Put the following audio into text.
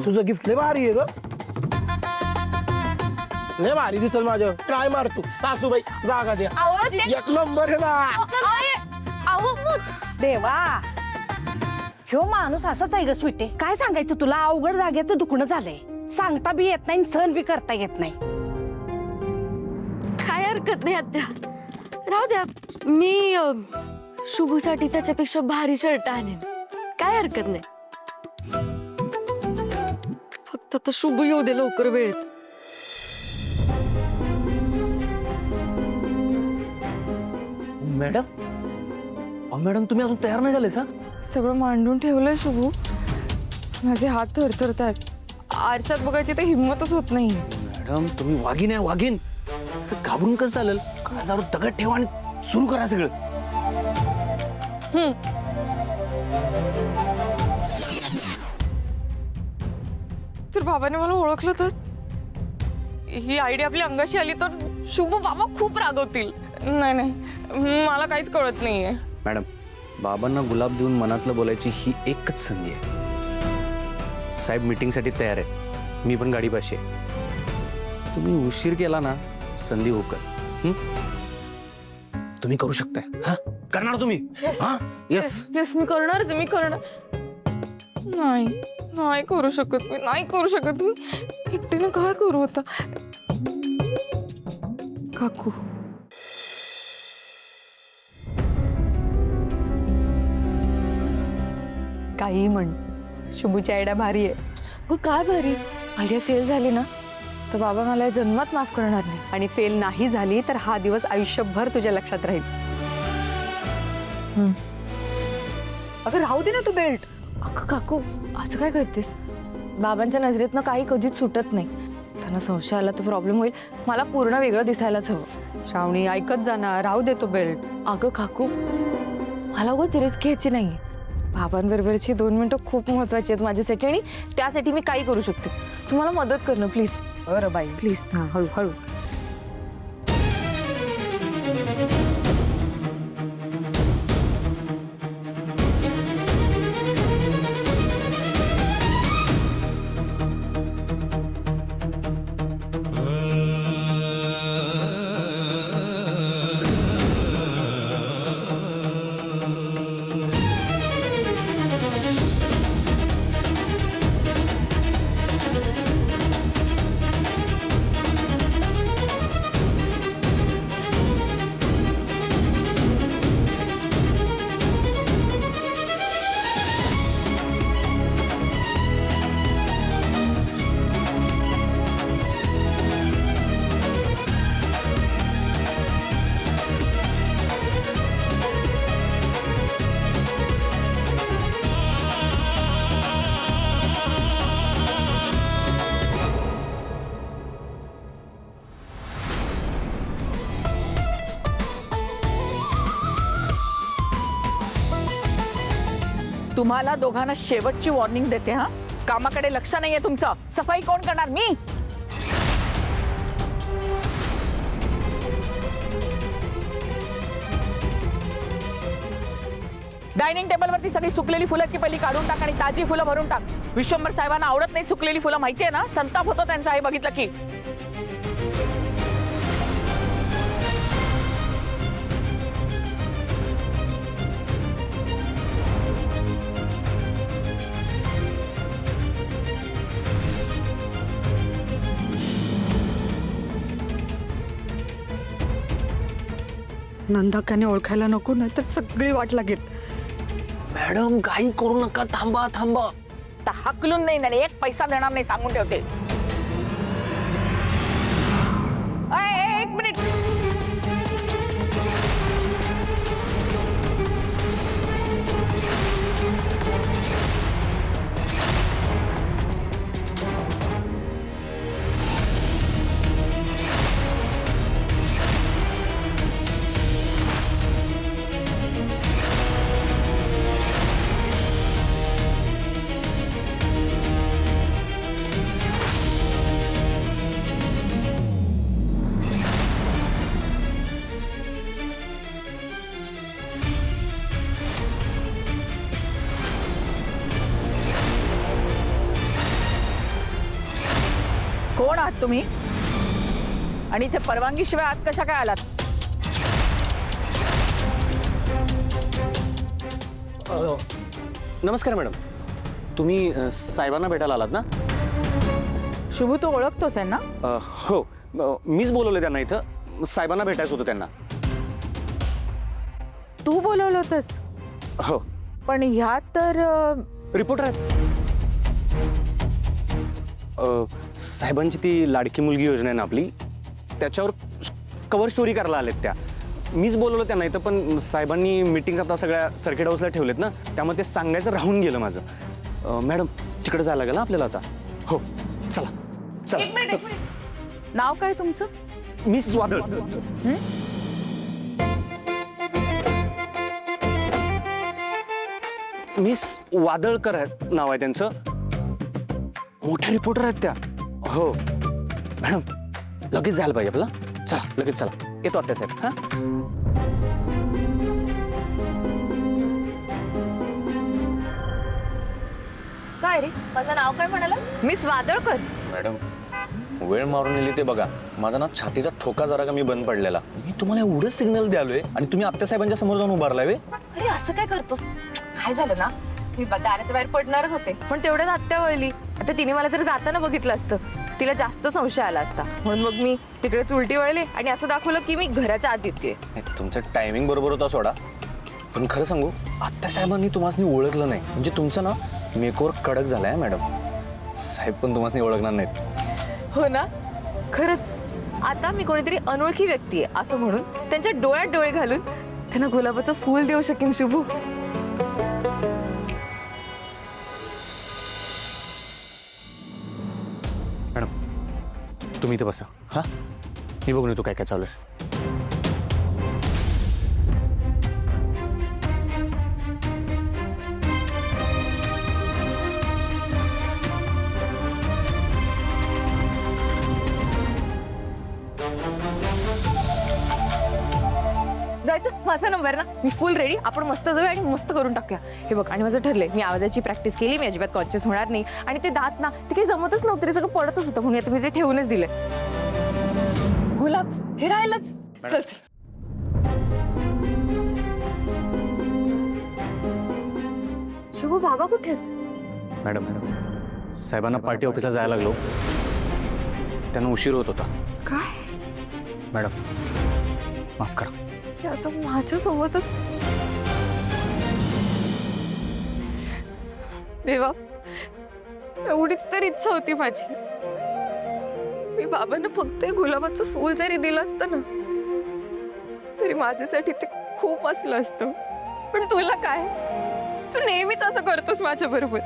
तुझं गिफ्ट लय भारी आहे ग, लय भारी दिसल माझ्या. ट्राय मार तू सासूबाई, जागा द्या. एक नंबर आहे ना. देवा, ह्यो माणूस असाच आहे ग स्वीटे. काय सांगायचं तुला, अवघड जागेचं दुखणं झालंय. सांगता बी येत नाही, सण बी करता येत नाही. काय हरकत नाही आत्या, राहू द्या. मी शुभूसाठी त्याच्यापेक्षा भारी शर्ट आणेन, काय हरकत नाही. फक्त आता शुभू येऊ दे लवकर वेळेत. मॅडम तुम्ही अजून तयार नाही झाले सर? सगळं मांडून ठेवलंय शुभू, माझे हात थरथरत आहेत. आरशात बघायची तर हिंमतच होत नाही. मॅडम तुम्ही वाघीण आहे, वाघीण. असं घाबरून कसं चालेल? काळजावर दगड ठेवा आणि सुरू करा सगळं. तर बाबाने मला ओळखलं तर, ही आयडिया आपल्या अंगाशी आली तर शुभू बाबा खूप रागवतील. नाही नाही, मला काहीच कळत नाहीये. मॅडम बाबांना गुलाब देऊन मनातलं बोलायची ही एकच संधी आहे. साहेब मीटिंगसाठी तयार आहेत, मी पण गाडीपाशी आहे. तुम्ही उशीर केला ना, संधी होकर. तुम्ही करू शकताय. हा करणार तुम्ही? हा येस येस, मी करणारच, मी करणार. नाही नाही करू शकत, मी नाही करू शकत. मी एकटीनं काय करू आता. काकू, काही म्हण, शुभूची आयडिया भारी आहे. हो काय भारी आयडिया. फेल झाली ना तर बाबा मला या जन्मात माफ करणार नाही. आणि फेल नाही झाली तर हा दिवस आयुष्यभर तुझ्या लक्षात राहील. अगं राहू दे ना तू बेल्ट. अगं काकू, असं काय करतेस? बाबांच्या नजरेतनं काही कधीच सुटत नाही. त्यांना संशय आला तर प्रॉब्लेम होईल. मला पूर्ण वेगळं दिसायलाच हवं. श्रावणी ऐकत जाणार, राहू दे तो बेल्ट. अगं काकू, मला उगाच रिस्क घ्यायची नाही. बाबांबरोबरची 2 मिनिटं खूप महत्वाची आहेत माझ्यासाठी, आणि त्यासाठी मी काही करू शकते. तुम्हाला मदत करणं प्लीज. बरं बाई, प्लीज. हां हळू हळू. तुम्हाला दोघांना शेवटची वॉर्निंग देते. हा, कामाकडे लक्ष नाहीये तुमचं. सफाई कोण करणार? मी. डायनिंग टेबलवरती सगळी सुकलेली फुलं की पहिली काढून टाक आणि ताजी फुलं भरून टाक. विश्वंभर साहेबांना आवडत नाही सुकलेली फुलं, माहितीये ना? संताप होतो त्यांचा हे बघितलं की. नंदाकाने ओळखायला नको, नाही तर सगळी वाट लागेल. मॅडम काही करू नका, थांबा थांबा. हकलून नाही, नाही एक पैसा देणार नाही, सांगून ठेवते. एक मिनिट. कोण आहात तुम्ही आणि इथे परवानगीशिवाय आत कशा काय आलात? नमस्कार मॅडम, तुम्ही साहेबांना भेटायला आलात ना? शुभू तू ओळखतोस आहे ना? हो, मीच बोलवलं त्यांना इथं. साहेबांना भेटायचं होतं त्यांना. तू बोलवलं होतंस? हो, पण ह्यात तर रिपोर्टर आहेत. साहेबांची ती लाडकी मुलगी योजना आहे ना आपली, त्याच्यावर कव्हर स्टोरी करायला आलेत त्या. मीच बोलवलं त्यांना इथं, पण साहेबांनी मीटिंग्स आता सगळ्या सर्किट हाऊसला ठेवलेत ना, त्यामुळे ते सांगायचं राहून गेलं माझं. मॅडम तिकडे जायला लागेल ना आपल्याला आता. हो, चला चला. नाव काय तुमचं? मिस वादळ. मिस वादळकर आहेत नाव आहे त्यांचं. मोठ्या रिपोर्टर आहेत त्या. हो मॅडम, लगेच जायला पाहिजे आपल्याला. चला लगेच चला, येतो आता साहेब. हा, काय रे, माझं नाव काय म्हणालास? मिस वादळकर. मॅडम, वेळ मारून नेली ते बघा. माझा ना छातीचा ठोका जरा का मी बंद पडलेला. मी तुम्हाला एवढं सिग्नल द्यालोय आणि तुम्ही आत्यासाहेबांच्या समोर जाऊन उभारलाय वे. अरे असं काय करतोस? काय झालं ना, मी दाराच्या बाहेर पडणारच होते, पण तेवढ्यात आत्या वळली. आता तिने मला जर जाताना बघितलं असतं, तिला जास्त संशय आला असता. म्हणून मग मी तिकडेच उलटी वळले आणि असं दाखवलं की मी घराच्या आत येते. तुमचं टायमिंग बरोबर होता सोडा, पण खरं सांगू, आत्यासाहेबांनी तुम्हाला ओळखलं नाही म्हणजे तुमचं ना मेकओव्हर कडक झालाय मॅडम. साहेब पण तुम्हाला ओळखणार नाहीत. हो ना, खरंच. आता मी कोणीतरी अनोळखी व्यक्ती आहे असं म्हणून त्यांच्या डोळ्यात डोळे घालून त्यांना गुलाबाचं फूल देऊ शकेन. शुभू, मॅडम तुम्ही इथं बसा. हा, मी बघून येतो काय काय चालू आहे. जायचं? माझा नंबर ना, मी फुल रेडी. आपण मस्त जाऊया आणि मस्त करून टाकूया. हे बघ, आणि माझं ठरलंय, मी आवाजाची प्रॅक्टिस केली, मी अजिबात कॉन्शियस होणार नाही. आणि ते दात ना, ते काही जमतच नव्हतं, ते सगळं पडतच होतं, म्हणून आता मी ते ठेवूनच दिलंय. गुलाब हे राहिलंच. चल चल. शुभ, बाबा कुठे आहेत? मॅडम, साहेबांना पार्टी ऑफिसला जायला लागलो, त्यांना उशीर होत होता. काय? मॅडम माफ करा. याचं माझ्यासोबतच. देवा, एवढीच तर इच्छा होती माझी. मी बाबांना फक्त गुलाबाचं फूल जरी दिलं असतं ना, तरी माझ्यासाठी ते खूप असलं असतं. पण तुला काय, तू नेहमीच असं करतोस माझ्या बरोबर.